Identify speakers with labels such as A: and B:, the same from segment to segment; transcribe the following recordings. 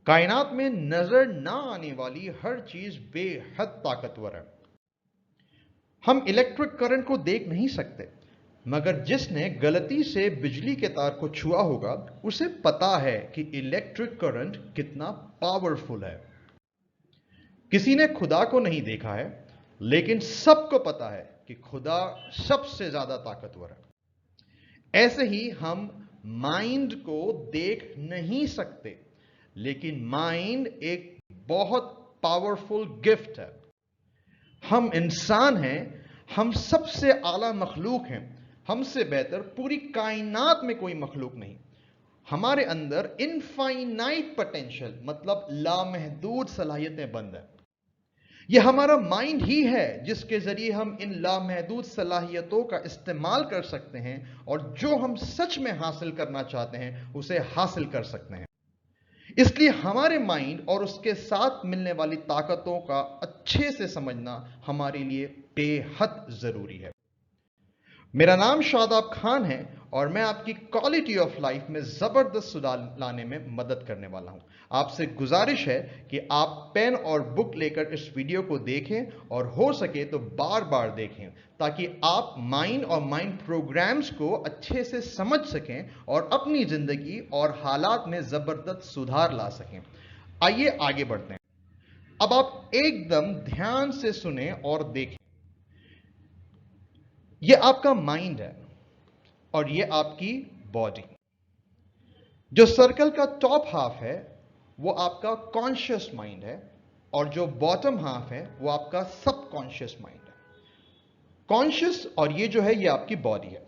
A: कायनात में नजर ना आने वाली हर चीज बेहद ताकतवर है। हम इलेक्ट्रिक करंट को देख नहीं सकते, मगर जिसने गलती से बिजली के तार को छुआ होगा उसे पता है कि इलेक्ट्रिक करंट कितना पावरफुल है। किसी ने खुदा को नहीं देखा है, लेकिन सबको पता है कि खुदा सबसे ज्यादा ताकतवर है। ऐसे ही हम माइंड को देख नहीं सकते, लेकिन माइंड एक बहुत पावरफुल गिफ्ट है। हम इंसान हैं, हम सबसे आला मखलूक हैं। हमसे बेहतर पूरी कायनात में कोई मखलूक नहीं। हमारे अंदर इनफाइनाइट पोटेंशियल मतलब लामहदूद सलाहियतें बंद है। यह हमारा माइंड ही है जिसके जरिए हम इन लामहदूद सलाहियतों का इस्तेमाल कर सकते हैं और जो हम सच में हासिल करना चाहते हैं उसे हासिल कर सकते हैं। इसलिए हमारे माइंड और उसके साथ मिलने वाली ताकतों का अच्छे से समझना हमारे लिए बेहद जरूरी है। मेरा नाम शादाब खान है और मैं आपकी क्वालिटी ऑफ लाइफ में जबरदस्त सुधार लाने में मदद करने वाला हूं। आपसे गुजारिश है कि आप पेन और बुक लेकर इस वीडियो को देखें और हो सके तो बार बार देखें, ताकि आप माइंड और माइंड प्रोग्राम्स को अच्छे से समझ सकें और अपनी जिंदगी और हालात में जबरदस्त सुधार ला सकें। आइए आगे बढ़ते हैं। अब आप एकदम ध्यान से सुने और देखें। यह आपका माइंड है और यह आपकी बॉडी। जो सर्कल का टॉप हाफ है वो आपका कॉन्शियस माइंड है और जो बॉटम हाफ है वो आपका सबकॉन्शियस माइंड है। कॉन्शियस और ये जो है ये आपकी बॉडी है।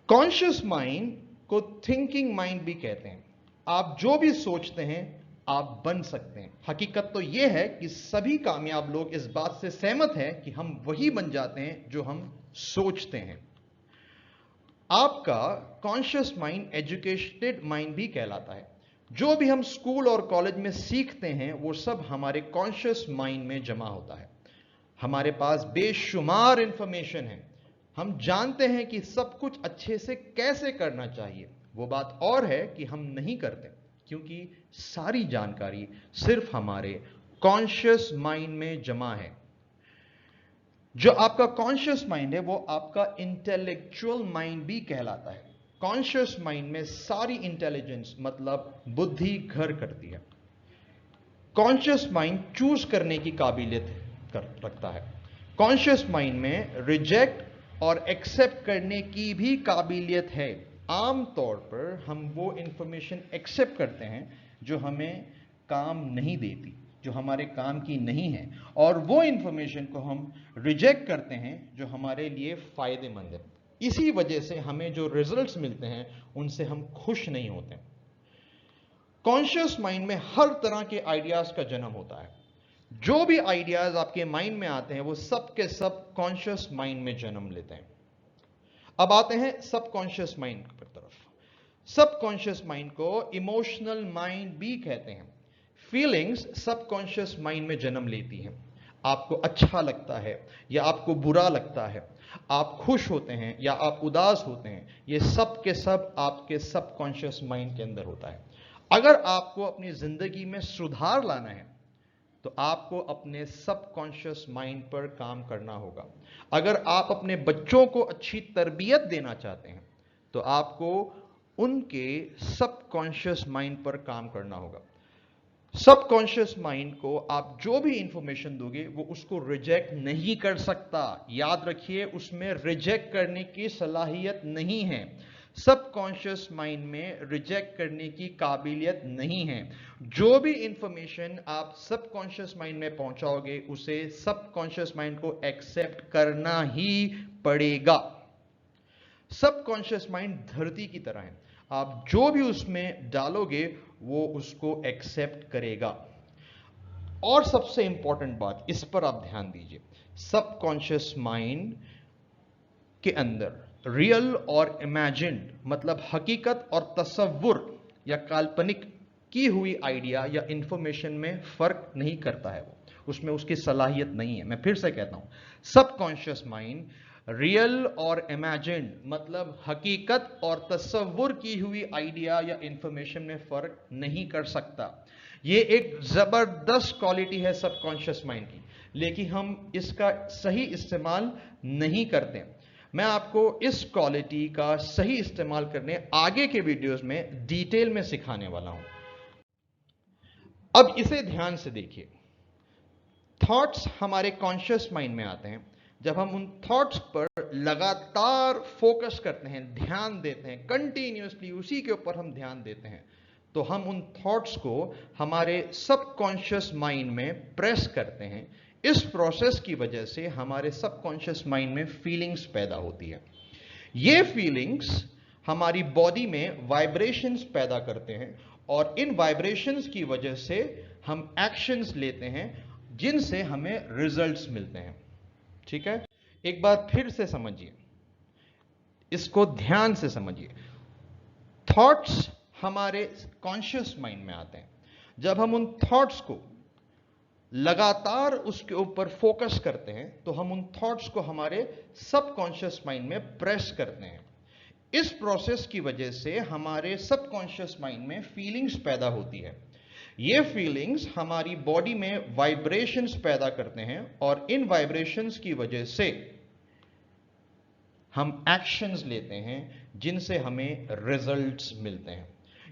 A: कॉन्शियस माइंड को थिंकिंग माइंड भी कहते हैं। आप जो भी सोचते हैं आप बन सकते हैं। हकीकत तो यह है कि सभी कामयाब लोग इस बात से सहमत हैं कि हम वही बन जाते हैं जो हम सोचते हैं। आपका कॉन्शियस माइंड एजुकेटेड माइंड भी कहलाता है। जो भी हम स्कूल और कॉलेज में सीखते हैं वो सब हमारे कॉन्शियस माइंड में जमा होता है। हमारे पास बेशुमार इंफॉर्मेशन है। हम जानते हैं कि सब कुछ अच्छे से कैसे करना चाहिए। वो बात और है कि हम नहीं करते, क्योंकि सारी जानकारी सिर्फ हमारे कॉन्शियस माइंड में जमा है। जो आपका कॉन्शियस माइंड है वो आपका इंटेलेक्चुअल माइंड भी कहलाता है। कॉन्शियस माइंड में सारी इंटेलिजेंस मतलब बुद्धि घर करती है। कॉन्शियस माइंड चूज करने की काबिलियत रखता है। कॉन्शियस माइंड में रिजेक्ट और एक्सेप्ट करने की भी काबिलियत है। आमतौर पर हम वो इंफॉर्मेशन एक्सेप्ट करते हैं जो हमें काम नहीं देती, जो हमारे काम की नहीं है, और वो इंफॉर्मेशन को हम रिजेक्ट करते हैं जो हमारे लिए फायदेमंद है। इसी वजह से हमें जो रिजल्ट्स मिलते हैं उनसे हम खुश नहीं होते। कॉन्शियस माइंड में हर तरह के आइडियाज का जन्म होता है। जो भी आइडियाज आपके माइंड में आते हैं वो सब के सब कॉन्शियस माइंड में जन्म लेते हैं। अब आते हैं सबकॉन्शियस माइंड की तरफ। सबकॉन्शियस माइंड को इमोशनल माइंड भी कहते हैं। फीलिंग्स सबकॉन्शियस माइंड में जन्म लेती हैं। आपको अच्छा लगता है या आपको बुरा लगता है, आप खुश होते हैं या आप उदास होते हैं, ये सब के सब आपके सबकॉन्शियस माइंड के अंदर होता है। अगर आपको अपनी जिंदगी में सुधार लाना है तो आपको अपने सबकॉन्शियस माइंड पर काम करना होगा। अगर आप अपने बच्चों को अच्छी तरबियत देना चाहते हैं तो आपको उनके सबकॉन्शियस माइंड पर काम करना होगा। सबकॉन्शियस माइंड को आप जो भी इंफॉर्मेशन दोगे वो उसको रिजेक्ट नहीं कर सकता। याद रखिए, उसमें रिजेक्ट करने की सलाहियत नहीं है। सबकॉन्शियस माइंड में रिजेक्ट करने की काबिलियत नहीं है। जो भी इंफॉर्मेशन आप सबकॉन्शियस माइंड में पहुंचाओगे उसे सबकॉन्शियस माइंड को एक्सेप्ट करना ही पड़ेगा। सबकॉन्शियस माइंड धरती की तरह है। आप जो भी उसमें डालोगे वो उसको एक्सेप्ट करेगा। और सबसे इंपॉर्टेंट बात, इस पर आप ध्यान दीजिए, सबकॉन्शियस माइंड के अंदर रियल और इमेजिन्ड मतलब हकीकत और तसव्वुर या काल्पनिक की हुई आइडिया या इंफॉर्मेशन में फर्क नहीं करता है। वो उसमें उसकी सलाहियत नहीं है। मैं फिर से कहता हूं, सबकॉन्शियस माइंड रियल और इमेजिन्ड मतलब हकीकत और तस्वुर की हुई आइडिया या इंफॉर्मेशन में फर्क नहीं कर सकता। ये एक जबरदस्त क्वालिटी है सबकॉन्शियस माइंड की, लेकिन हम इसका सही इस्तेमाल नहीं करते। मैं आपको इस क्वालिटी का सही इस्तेमाल करने आगे के वीडियोस में डिटेल में सिखाने वाला हूं। अब इसे ध्यान से देखिए। थॉट्स हमारे कॉन्शियस माइंड में आते हैं जब हम उन थॉट्स पर लगातार फोकस करते हैं, ध्यान देते हैं, कंटिन्यूअसली उसी के ऊपर हम ध्यान देते हैं, तो हम उन थॉट्स को हमारे सबकॉन्शियस माइंड में प्रेस करते हैं। इस प्रोसेस की वजह से हमारे सबकॉन्शियस माइंड में फीलिंग्स पैदा होती है। ये फीलिंग्स हमारी बॉडी में वाइब्रेशंस पैदा करते हैं और इन वाइब्रेशंस की वजह से हम एक्शंस लेते हैं जिनसे हमें रिजल्ट्स मिलते हैं। ठीक है, एक बार फिर से समझिए, इसको ध्यान से समझिए। थॉट्स हमारे कॉन्शियस माइंड में आते हैं जब हम उन थॉट्स को लगातार उसके ऊपर फोकस करते हैं, तो हम उन थॉट्स को हमारे सबकॉन्शियस माइंड में प्रेस करते हैं। इस प्रोसेस की वजह से हमारे सबकॉन्शियस माइंड में फीलिंग्स पैदा होती है। ये फीलिंग्स हमारी बॉडी में वाइब्रेशंस पैदा करते हैं और इन वाइब्रेशंस की वजह से हम एक्शंस लेते हैं जिनसे हमें रिजल्ट्स मिलते हैं।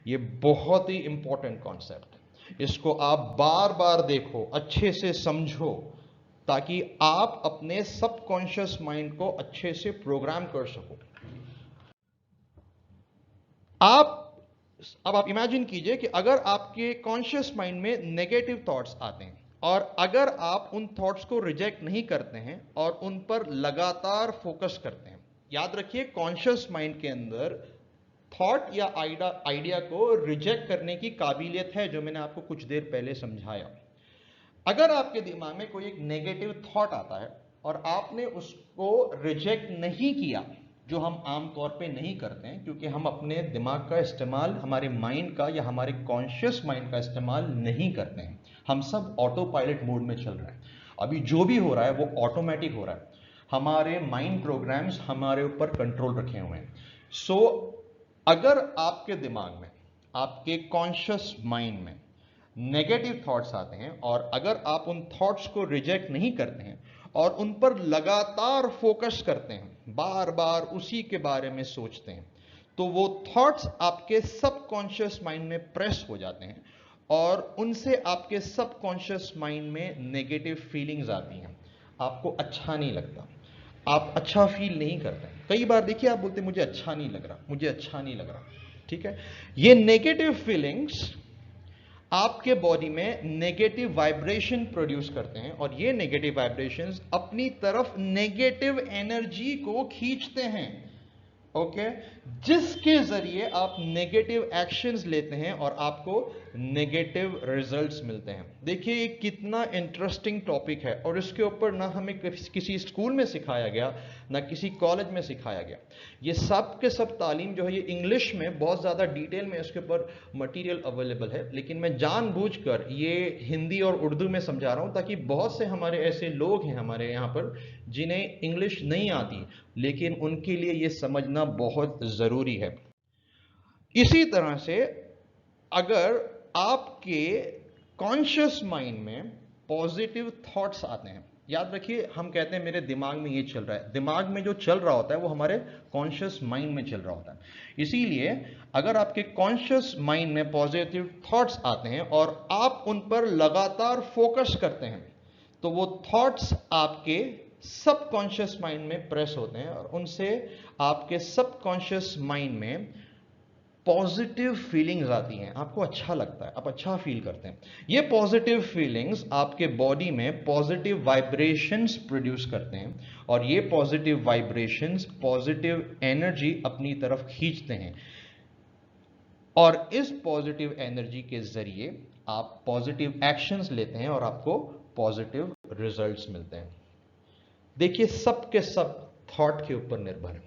A: ये बहुत ही इंपॉर्टेंट कॉन्सेप्ट है, इसको आप बार बार देखो, अच्छे से समझो, ताकि आप अपने सबकॉन्शियस माइंड को अच्छे से प्रोग्राम कर सको। अब आप इमेजिन कीजिए कि अगर आपके कॉन्शियस माइंड में नेगेटिव थॉट्स आते हैं और अगर आप उन थॉट्स को रिजेक्ट नहीं करते हैं और उन पर लगातार फोकस करते हैं। याद रखिए, कॉन्शियस माइंड के अंदर थॉट या आइडिया को रिजेक्ट करने की काबिलियत है, जो मैंने आपको कुछ देर पहले समझाया। अगर आपके दिमाग में कोई एक नेगेटिव थॉट आता है और आपने उसको रिजेक्ट नहीं किया, जो हम आमतौर पे नहीं करते हैं, क्योंकि हम अपने दिमाग का इस्तेमाल, हमारे माइंड का या हमारे कॉन्शियस माइंड का इस्तेमाल नहीं करते हैं। हम सब ऑटो पायलट मोड में चल रहे हैं। अभी जो भी हो रहा है वो ऑटोमेटिक हो रहा है। हमारे माइंड प्रोग्राम्स हमारे ऊपर कंट्रोल रखे हुए हैं। सो अगर आपके दिमाग में, आपके कॉन्शियस माइंड में नेगेटिव थॉट्स आते हैं और अगर आप उन थॉट्स को रिजेक्ट नहीं करते हैं और उन पर लगातार फोकस करते हैं, बार बार उसी के बारे में सोचते हैं, तो वो थॉट्स आपके सबकॉन्शियस माइंड में प्रेस हो जाते हैं और उनसे आपके सबकॉन्शियस माइंड में नेगेटिव फीलिंग्स आती हैं। आपको अच्छा नहीं लगता, आप अच्छा फील नहीं करते। कई बार देखिए, आप बोलते मुझे अच्छा नहीं लग रहा, मुझे अच्छा नहीं लग रहा। ठीक है, ये नेगेटिव फीलिंग्स आपके बॉडी में नेगेटिव वाइब्रेशन प्रोड्यूस करते हैं और ये नेगेटिव वाइब्रेशंस अपनी तरफ नेगेटिव एनर्जी को खींचते हैं। ओके, जिसके जरिए आप नेगेटिव एक्शंस लेते हैं और आपको नेगेटिव रिजल्ट्स मिलते हैं। देखिए, ये कितना इंटरेस्टिंग टॉपिक है और इसके ऊपर ना हमें किसी स्कूल में सिखाया गया, ना किसी कॉलेज में सिखाया गया। ये सब के सब तालीम जो है, ये इंग्लिश में बहुत ज़्यादा डिटेल में इसके ऊपर मटेरियल अवेलेबल है, लेकिन मैं जानबूझकर ये हिंदी और उर्दू में समझा रहा हूँ ताकि बहुत से हमारे ऐसे लोग हैं हमारे यहाँ पर जिन्हें इंग्लिश नहीं आती, लेकिन उनके लिए ये समझना बहुत ज़रूरी है। इसी तरह से अगर आपके कॉन्शियस माइंड में पॉजिटिव थॉट्स आते हैं, याद रखिए, हम कहते हैं मेरे दिमाग में ये चल रहा है। दिमाग में जो चल रहा होता है वो हमारे कॉन्शियस माइंड में चल रहा होता है। इसीलिए अगर आपके कॉन्शियस माइंड में पॉजिटिव थॉट्स आते हैं और आप उन पर लगातार फोकस करते हैं, तो वो थॉट्स आपके सबकॉन्शियस माइंड में प्रेस होते हैं और उनसे आपके सबकॉन्शियस माइंड में पॉजिटिव फीलिंग्स आती हैं। आपको अच्छा लगता है, आप अच्छा फील करते हैं। ये पॉजिटिव फीलिंग्स आपके बॉडी में पॉजिटिव वाइब्रेशंस प्रोड्यूस करते हैं और ये पॉजिटिव वाइब्रेशंस पॉजिटिव एनर्जी अपनी तरफ खींचते हैं और इस पॉजिटिव एनर्जी के जरिए आप पॉजिटिव एक्शंस लेते हैं और आपको पॉजिटिव रिजल्ट्स मिलते हैं। देखिए, सब के सब थॉट के ऊपर निर्भर है।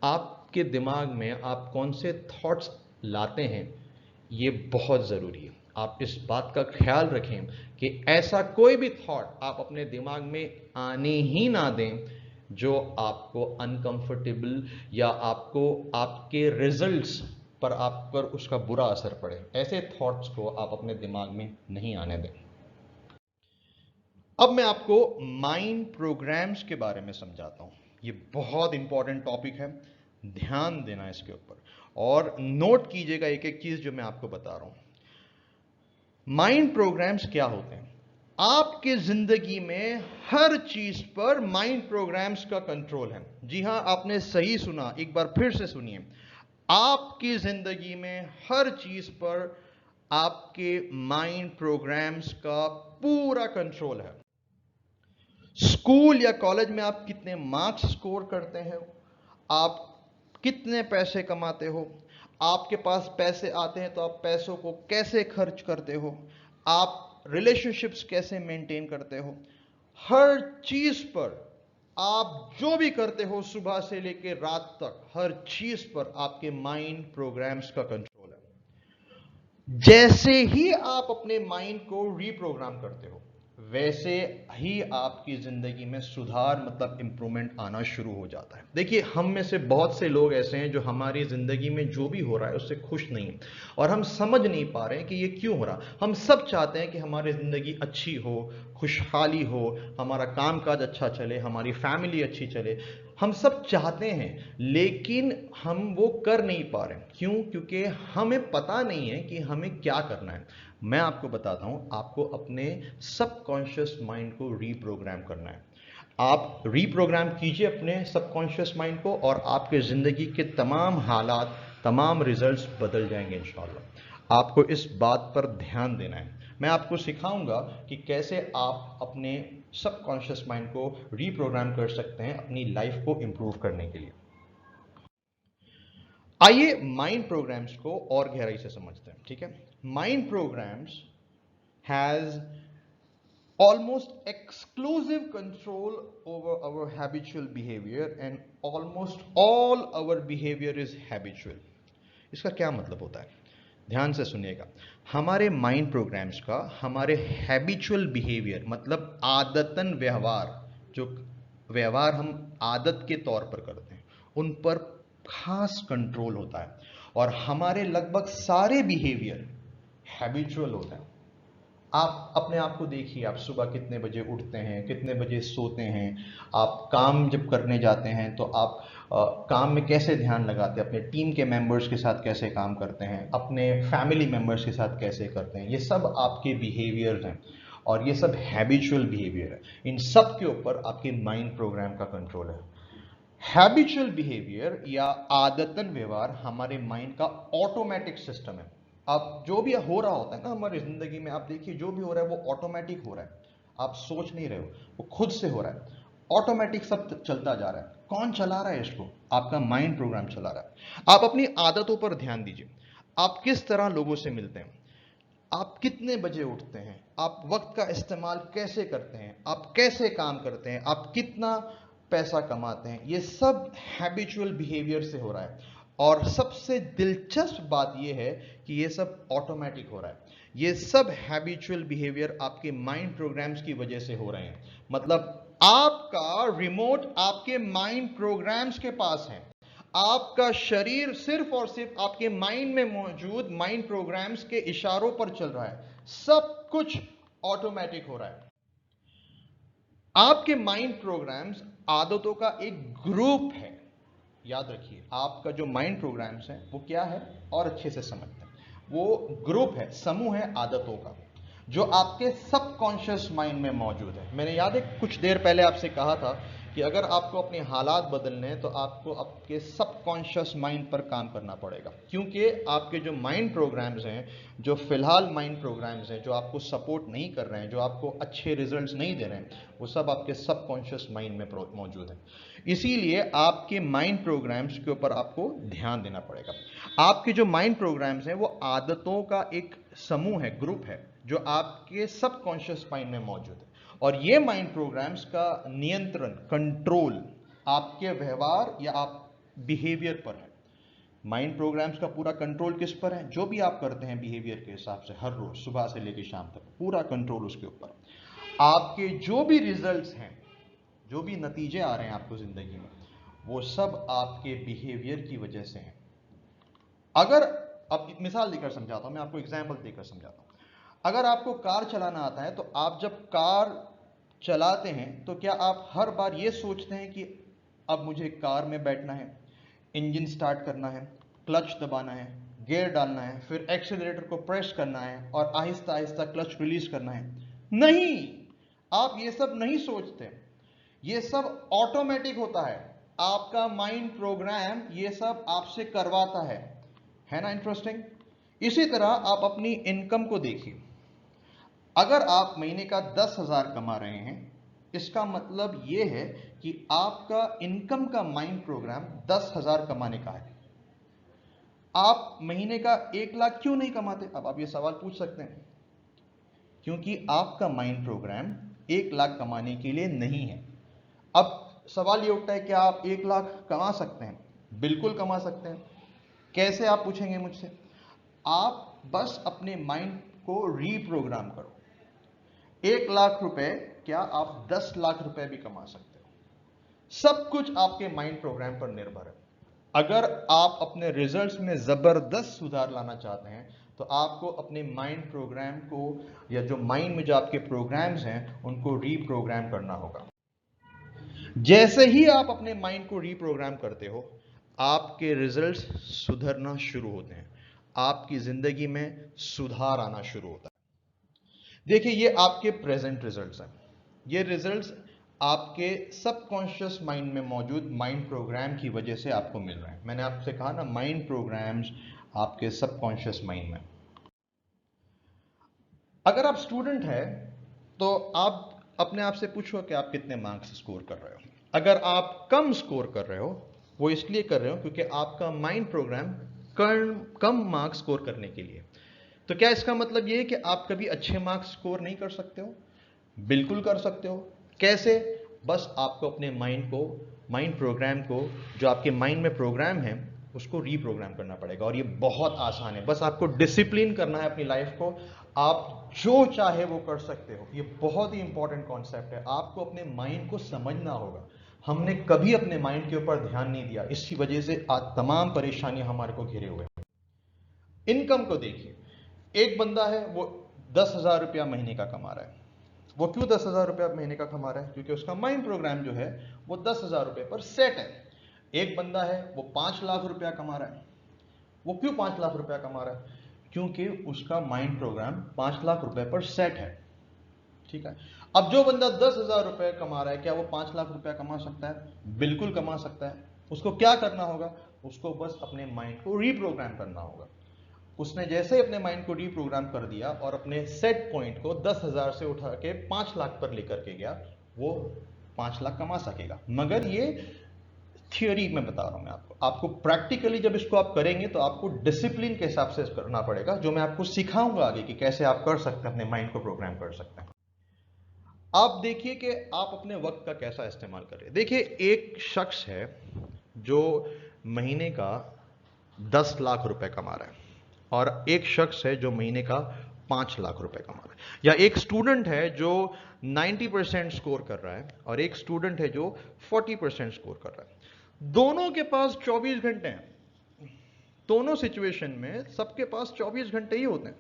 A: आपके दिमाग में आप कौन से थॉट्स लाते हैं, ये बहुत ज़रूरी है। आप इस बात का ख्याल रखें कि ऐसा कोई भी थॉट आप अपने दिमाग में आने ही ना दें जो आपको अनकंफर्टेबल या आपको आपके रिजल्ट्स पर आप पर उसका बुरा असर पड़े, ऐसे थॉट्स को आप अपने दिमाग में नहीं आने दें। अब मैं आपको माइंड प्रोग्राम्स के बारे में समझाता हूं। ये बहुत इंपॉर्टेंट टॉपिक है, ध्यान देना इसके ऊपर और नोट कीजिएगा एक एक चीज जो मैं आपको बता रहा हूं। माइंड प्रोग्राम्स क्या होते हैं? आपके जिंदगी में हर चीज पर माइंड प्रोग्राम्स का कंट्रोल है। जी हां, आपने सही सुना, एक बार फिर से सुनिए। आपकी जिंदगी में हर चीज पर आपके माइंड प्रोग्राम्स का पूरा कंट्रोल है। स्कूल या कॉलेज में आप कितने मार्क्स स्कोर करते हैं, आप कितने पैसे कमाते हो, आपके पास पैसे आते हैं तो आप पैसों को कैसे खर्च करते हो, आप रिलेशनशिप्स कैसे मेंटेन करते हो, हर चीज पर आप जो भी करते हो सुबह से लेकर रात तक, हर चीज पर आपके माइंड प्रोग्राम्स का कंट्रोल है। जैसे ही आप अपने माइंड को रीप्रोग्राम करते हो, वैसे ही आपकी जिंदगी में सुधार मतलब इंप्रूवमेंट आना शुरू हो जाता है। देखिए, हम में से बहुत से लोग ऐसे हैं जो हमारी जिंदगी में जो भी हो रहा है उससे खुश नहीं है और हम समझ नहीं पा रहे हैं कि ये क्यों हो रहा। हम सब चाहते हैं कि हमारी जिंदगी अच्छी हो, खुशहाली हो, हमारा कामकाज अच्छा चले, हमारी फैमिली अच्छी चले, हम सब चाहते हैं, लेकिन हम वो कर नहीं पा रहे। क्यों? क्योंकि हमें पता नहीं है कि हमें क्या करना है। मैं आपको बताता हूं, आपको अपने सबकॉन्शियस माइंड को रीप्रोग्राम करना है। आप रीप्रोग्राम कीजिए अपने सबकॉन्शियस माइंड को और आपके जिंदगी के तमाम हालात, तमाम रिजल्ट्स बदल जाएंगे इंशाल्लाह। आपको इस बात पर ध्यान देना है। मैं आपको सिखाऊंगा कि कैसे आप अपने सबकॉन्शियस माइंड को रीप्रोग्राम कर सकते हैं अपनी लाइफ को इंप्रूव करने के लिए। आइए माइंड प्रोग्राम्स को और गहराई से समझते हैं, ठीक है। Mind programs has almost exclusive control over our habitual behavior and almost all our behavior is habitual। इसका क्या मतलब होता है? ध्यान से सुनिएगा। हमारे माइंड प्रोग्राम्स का हमारे हैबिचुअल बिहेवियर मतलब आदतन व्यवहार, जो व्यवहार हम आदत के तौर पर करते हैं, उन पर खास कंट्रोल होता है और हमारे लगभग सारे बिहेवियर हैबिचुअल होते हैं। आप अपने आप को देखिए, आप सुबह कितने बजे उठते हैं, कितने बजे सोते हैं, आप काम जब करने जाते हैं तो आप काम में कैसे ध्यान लगाते हैं, अपने टीम के मेंबर्स के साथ कैसे काम करते हैं, अपने फैमिली मेंबर्स के साथ कैसे करते हैं, ये सब आपके बिहेवियर्स हैं और ये सब हैबिचुअल बिहेवियर है। इन सब के ऊपर आपके माइंड प्रोग्राम का कंट्रोल है। हैबिचुअल बिहेवियर या आदतन व्यवहार हमारे माइंड का ऑटोमेटिक सिस्टम है। अब जो भी हो रहा होता है ना हमारी जिंदगी में, आप देखिए जो भी हो रहा है वो ऑटोमेटिक हो रहा है, आप सोच नहीं रहे हो, वो खुद से हो रहा है, ऑटोमेटिक सब चलता जा रहा है। कौन चला रहा है इसको? आपका माइंड प्रोग्राम चला रहा है। आप अपनी आदतों पर ध्यान दीजिए। आप किस तरह लोगों से मिलते हैं, आप कितने बजे उठते हैं, आप वक्त का इस्तेमाल कैसे करते हैं, आप कैसे काम करते हैं, आप कितना पैसा कमाते हैं, ये सब हैबिचुअल बिहेवियर से हो रहा है। और सबसे दिलचस्प बात यह है कि ये सब ऑटोमेटिक हो रहा है। ये सब हैबिचुअल बिहेवियर आपके माइंड प्रोग्राम्स की वजह से हो रहे हैं। मतलब आपका रिमोट आपके माइंड प्रोग्राम्स के पास है। आपका शरीर सिर्फ और सिर्फ आपके माइंड में मौजूद माइंड प्रोग्राम्स के इशारों पर चल रहा है। सब कुछ ऑटोमेटिक हो रहा है। आपके माइंड प्रोग्राम्स आदतों का एक ग्रुप है। याद रखिए, आपका जो माइंड प्रोग्राम्स है वो क्या है, और अच्छे से समझते हैं। वो ग्रुप है, समूह है आदतों का, जो आपके सबकॉन्शियस माइंड में मौजूद है। मैंने याद है कुछ देर पहले आपसे कहा था कि अगर आपको अपने हालात बदलने हैं तो आपको आपके सबकॉन्शियस माइंड पर काम करना पड़ेगा, क्योंकि आपके जो माइंड प्रोग्राम्स हैं, जो फिलहाल माइंड प्रोग्राम्स हैं, जो आपको सपोर्ट नहीं कर रहे हैं, जो आपको अच्छे रिजल्ट्स नहीं दे रहे हैं, वो सब आपके सबकॉन्शियस माइंड में मौजूद है। इसीलिए आपके माइंड प्रोग्राम्स के ऊपर आपको ध्यान देना पड़ेगा। आपके जो माइंड प्रोग्राम्स हैं वो आदतों का एक समूह है, ग्रुप है, जो आपके सबकॉन्शियस माइंड में मौजूद है। और ये माइंड प्रोग्राम्स का नियंत्रण, कंट्रोल आपके व्यवहार या आप बिहेवियर पर है। माइंड प्रोग्राम्स का पूरा कंट्रोल किस पर है? जो भी आप करते हैं बिहेवियर के हिसाब से हर रोज सुबह से लेकर शाम तक, पूरा कंट्रोल उसके ऊपर। आपके जो भी रिजल्ट्स हैं जो भी नतीजे आ रहे हैं आपको जिंदगी में, वो सब आपके बिहेवियर की वजह से हैं। अगर, अब मिसाल देकर समझाता हूं मैं आपको, एग्जाम्पल देकर समझाता हूं। अगर आपको कार चलाना आता है, तो आप जब कार चलाते हैं तो क्या आप हर बार ये सोचते हैं कि अब मुझे कार में बैठना है, इंजन स्टार्ट करना है, क्लच दबाना है, गियर डालना है, फिर एक्सीलरेटर को प्रेस करना है और आहिस्ता आहिस्ता क्लच रिलीज करना है? नहीं, आप ये सब नहीं सोचते। ये सब ऑटोमेटिक होता है, आपका माइंड प्रोग्राम ये सब आपसे करवाता है ना? इंटरेस्टिंग। इसी तरह आप अपनी इनकम को देखिए। अगर आप महीने का 10,000 कमा रहे हैं, इसका मतलब यह है कि आपका इनकम का माइंड प्रोग्राम 10,000 कमाने का है। आप महीने का 1 लाख क्यों नहीं कमाते? अब आप ये सवाल पूछ सकते हैं। क्योंकि आपका माइंड प्रोग्राम 1 लाख कमाने के लिए नहीं है। अब सवाल ये उठता है कि आप 1 लाख कमा सकते हैं? बिल्कुल कमा सकते हैं। कैसे, आप पूछेंगे मुझसे। आप बस अपने माइंड को रीप्रोग्राम करो। 1 लाख रुपए क्या आप 10 लाख रुपए भी कमा सकते हो? सब कुछ आपके माइंड प्रोग्राम पर निर्भर है। अगर आप अपने रिजल्ट्स में जबरदस्त सुधार लाना चाहते हैं, तो आपको अपने माइंड प्रोग्राम को, या जो माइंड में जो आपके प्रोग्राम्स हैं, उनको रीप्रोग्राम करना होगा। जैसे ही आप अपने माइंड को रीप्रोग्राम करते हो, आपके रिजल्ट्स सुधरना शुरू होते हैं, आपकी जिंदगी में सुधार आना शुरू होता है। देखिए, ये आपके प्रेजेंट रिजल्ट्स हैं। ये रिजल्ट्स आपके सबकॉन्शियस माइंड में मौजूद माइंड प्रोग्राम की वजह से आपको मिल रहे हैं। मैंने आपसे कहा ना, माइंड प्रोग्राम्स आपके सबकॉन्शियस माइंड में। अगर आप स्टूडेंट हैं, तो आप अपने आप से पूछो कि आप कितने मार्क्स स्कोर कर रहे हो। अगर आप कम स्कोर कर रहे हो, वो इसलिए कर रहे हो क्योंकि आपका माइंड प्रोग्राम कम मार्क्स स्कोर करने के लिए। तो क्या इसका मतलब ये है कि आप कभी अच्छे मार्क्स स्कोर नहीं कर सकते हो? बिल्कुल कर सकते हो। कैसे? बस आपको अपने माइंड प्रोग्राम को, जो आपके माइंड में प्रोग्राम है, उसको रीप्रोग्राम करना पड़ेगा। और ये बहुत आसान है। बस आपको डिसिप्लिन करना है अपनी लाइफ को। आप जो चाहे वो कर सकते हो। ये बहुत ही इंपॉर्टेंट कॉन्सेप्ट है। आपको अपने माइंड को समझना होगा। हमने कभी अपने माइंड के ऊपर ध्यान नहीं दिया, इसी वजह से आज तमाम परेशानियां हमारे को घेरे हुए हैं। इनकम को देखिए। एक बंदा है, वो 10,000 रुपया महीने का कमा रहा है। वो क्यों 10,000 रुपया महीने का कमा रहा है? क्योंकि उसका माइंड प्रोग्राम जो है वो 10,000 रुपये पर सेट है। एक बंदा है, वो 5 लाख रुपया कमा रहा है। वो क्यों 5 लाख रुपया कमा रहा है? क्योंकि उसका माइंड प्रोग्राम 5 लाख रुपए पर सेट है। ठीक है। अब जो बंदा 10,000 रुपए कमा रहा है, क्या वो 5 लाख रुपया कमा सकता है? बिल्कुल कमा सकता है। उसको क्या करना होगा? उसको बस अपने माइंड को रीप्रोग्राम करना होगा। उसने जैसे ही अपने माइंड को रीप्रोग्राम कर दिया और अपने सेट पॉइंट को 10,000 से उठा के 5 लाख पर लेकर के गया, वो 5 लाख कमा सकेगा। मगर ये थियोरी में बता रहा हूं मैं आपको प्रैक्टिकली जब इसको आप करेंगे तो आपको डिसिप्लिन के हिसाब से करना पड़ेगा, जो मैं आपको सिखाऊंगा आगे कि कैसे आप कर सकते हैं, अपने माइंड को प्रोग्राम कर सकते हैं। आप देखिए कि आप अपने वक्त का कैसा इस्तेमाल कर रहे हैं। देखिए, एक शख्स है जो महीने का 10 लाख रुपए कमा रहा है, और एक शख्स है जो महीने का 5 लाख रुपए कमा रहा है। या एक स्टूडेंट है जो 90% स्कोर कर रहा है, और एक स्टूडेंट है जो 40% स्कोर कर रहा है। दोनों के पास 24 घंटे हैं। दोनों सिचुएशन में सबके पास 24 घंटे ही होते हैं।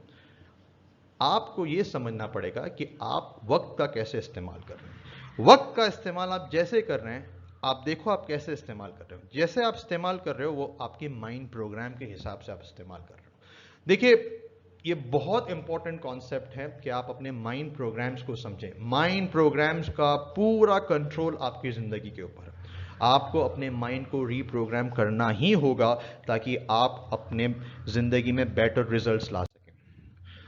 A: आपको यह समझना पड़ेगा कि आप वक्त का कैसे इस्तेमाल कर रहे हैं। वक्त का इस्तेमाल आप जैसे कर रहे हैं, आप देखो आप कैसे इस्तेमाल कर रहे हो। जैसे आप इस्तेमाल कर रहे हो, वो आपके माइंड प्रोग्राम के हिसाब से आप इस्तेमाल कर रहे हो। देखिए, ये बहुत इंपॉर्टेंट कॉन्सेप्ट है कि आप अपने माइंड प्रोग्राम्स को समझें। माइंड प्रोग्राम्स का पूरा कंट्रोल आपकी जिंदगी के ऊपर है। आपको अपने माइंड को रीप्रोग्राम करना ही होगा, ताकि आप अपने जिंदगी में बेटर रिजल्ट्स ला सकें।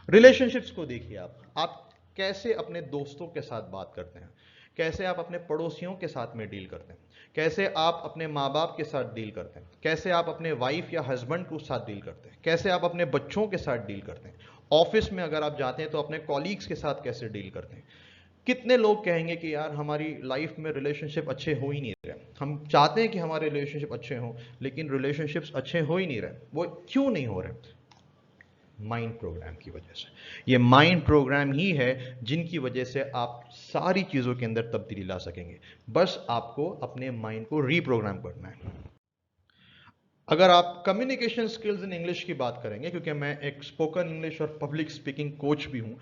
A: रिलेशनशिप्स को देखिए। आप कैसे अपने दोस्तों के साथ बात करते हैं, कैसे आप अपने पड़ोसियों के साथ में डील करते हैं, कैसे आप अपने माँ बाप के साथ डील करते हैं, कैसे आप अपने वाइफ या हस्बैंड के साथ डील करते हैं, कैसे आप अपने बच्चों के साथ डील करते हैं। ऑफिस में अगर आप जाते हैं तो अपने कॉलीग्स के साथ कैसे डील करते हैं। कितने लोग कहेंगे कि यार हमारी लाइफ में रिलेशनशिप अच्छे हो ही नहीं रहे। हम चाहते हैं कि हमारे रिलेशनशिप अच्छे हों, लेकिन रिलेशनशिप्स अच्छे हो ही नहीं रहे। वो क्यों नहीं हो रहे? माइंड प्रोग्राम की वजह से। ये माइंड प्रोग्राम ही है जिनकी वजह से आप सारी चीज़ों के अंदर तब्दीली ला सकेंगे। बस आपको अपने माइंड को रीप्रोग्राम करना है। अगर आप कम्युनिकेशन स्किल्स इन इंग्लिश की बात करेंगे, क्योंकि मैं एक स्पोकन इंग्लिश और पब्लिक स्पीकिंग कोच भी हूं,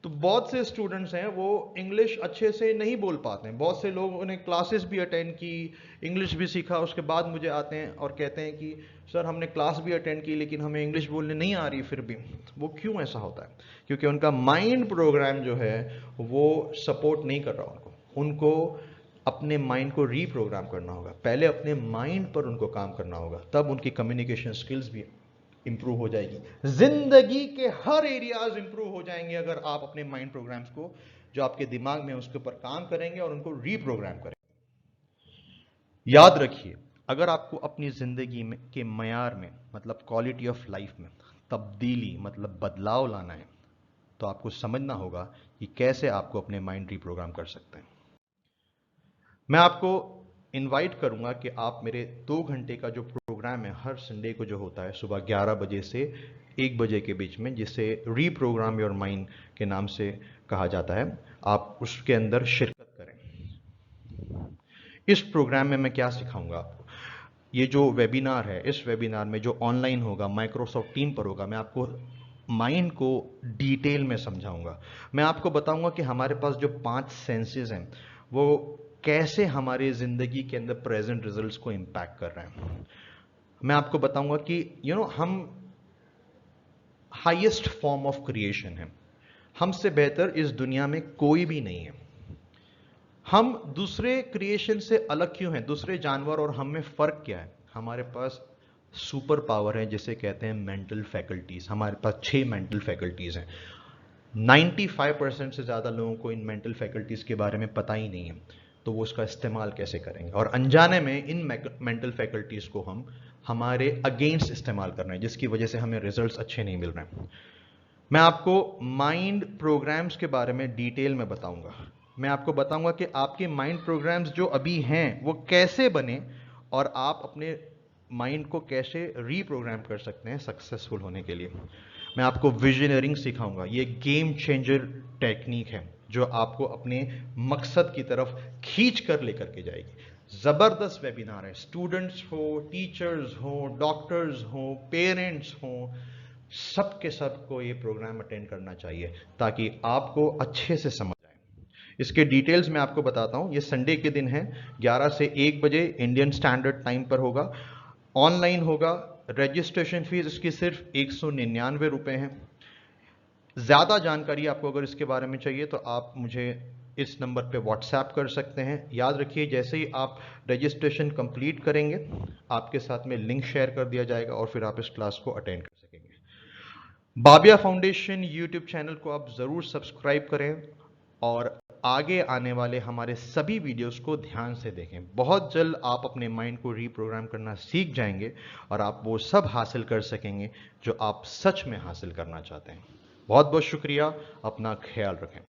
A: तो बहुत से स्टूडेंट्स हैं वो इंग्लिश अच्छे से नहीं बोल पाते हैं। बहुत से लोगों ने क्लासेस भी अटेंड की, इंग्लिश भी सीखा, उसके बाद मुझे आते हैं और कहते हैं कि सर हमने क्लास भी अटेंड की लेकिन हमें इंग्लिश बोलने नहीं आ रही फिर भी। वो क्यों ऐसा होता है? क्योंकि उनका माइंड प्रोग्राम जो है वो सपोर्ट नहीं कर रहा उनको अपने माइंड को रीप्रोग्राम करना होगा। पहले अपने माइंड पर उनको काम करना होगा, तब उनकी कम्युनिकेशन स्किल्स भी इंप्रूव हो जाएगी। जिंदगी के हर एरियाज इंप्रूव हो जाएंगे अगर आप अपने माइंड प्रोग्राम्स को, जो आपके दिमाग में उसके ऊपर काम करेंगे और उनको रीप्रोग्राम करेंगे। याद रखिए, अगर आपको अपनी जिंदगी में के मयार में, मतलब क्वालिटी ऑफ लाइफ में तब्दीली, मतलब बदलाव लाना है, तो आपको समझना होगा कि कैसे आपको अपने माइंड रीप्रोग्राम कर सकते हैं। मैं आपको इनवाइट करूंगा कि आप मेरे 2 घंटे का जो प्रोग्राम है हर संडे को जो होता है सुबह 11 बजे से 1 बजे के बीच में, जिसे रीप्रोग्राम योर माइंड के नाम से कहा जाता है, आप उसके अंदर शिरकत करें। इस प्रोग्राम में मैं क्या सिखाऊंगा आपको? ये जो वेबिनार है, इस वेबिनार में जो ऑनलाइन होगा, माइक्रोसॉफ्ट टीम पर होगा, मैं आपको माइंड को डिटेल में समझाऊंगा। मैं आपको बताऊंगा कि हमारे पास जो 5 सेंसेस हैं वो कैसे हमारी जिंदगी के अंदर प्रेजेंट रिजल्ट्स को इंपैक्ट कर रहे हैं। मैं आपको बताऊंगा कि हम हाईएस्ट फॉर्म ऑफ क्रिएशन है। हमसे बेहतर इस दुनिया में कोई भी नहीं है। हम दूसरे क्रिएशन से अलग क्यों हैं? दूसरे जानवर और हम में फर्क क्या है? हमारे पास सुपर पावर है जिसे कहते हैं मेंटल फैकल्टीज। हमारे पास 6 मेंटल फैकल्टीज हैं। 95% से ज्यादा लोगों को इन मेंटल फैकल्टीज के बारे में पता ही नहीं है, तो वो उसका इस्तेमाल कैसे करेंगे? और अनजाने में इन मेंटल फैकल्टीज को हम हमारे अगेंस्ट इस्तेमाल कर रहे हैं, जिसकी वजह से हमें रिजल्ट्स अच्छे नहीं मिल रहे हैं। मैं आपको माइंड प्रोग्राम्स के बारे में डिटेल में बताऊंगा। मैं आपको बताऊंगा कि आपके माइंड प्रोग्राम्स जो अभी हैं वो कैसे बने और आप अपने माइंड को कैसे रीप्रोग्राम कर सकते हैं सक्सेसफुल होने के लिए। मैं आपको विजनरिंग सिखाऊंगा। ये गेम चेंजर टेक्निक है जो आपको अपने मकसद की तरफ खींच कर लेकर के जाएगी। जबरदस्त वेबिनार है। स्टूडेंट्स हो, टीचर्स हो, डॉक्टर्स हो, पेरेंट्स हो, सबके सबको ये प्रोग्राम अटेंड करना चाहिए ताकि आपको अच्छे से समझ आए। इसके डिटेल्स मैं आपको बताता हूं। ये संडे के दिन है, 11 से 1 बजे इंडियन स्टैंडर्ड टाइम पर होगा। ऑनलाइन होगा। रजिस्ट्रेशन फीस इसकी सिर्फ 199 रुपए है। ज्यादा जानकारी आपको अगर इसके बारे में चाहिए तो आप मुझे इस नंबर पे व्हाट्सएप कर सकते हैं। याद रखिए, जैसे ही आप रजिस्ट्रेशन कंप्लीट करेंगे आपके साथ में लिंक शेयर कर दिया जाएगा और फिर आप इस क्लास को अटेंड कर सकेंगे। बाबिया फाउंडेशन यूट्यूब चैनल को आप जरूर सब्सक्राइब करें और आगे आने वाले हमारे सभी वीडियोस को ध्यान से देखें। बहुत जल्द आप अपने माइंड को रीप्रोग्राम करना सीख जाएंगे और आप वो सब हासिल कर सकेंगे जो आप सच में हासिल करना चाहते हैं। बहुत बहुत शुक्रिया। अपना ख्याल रखें।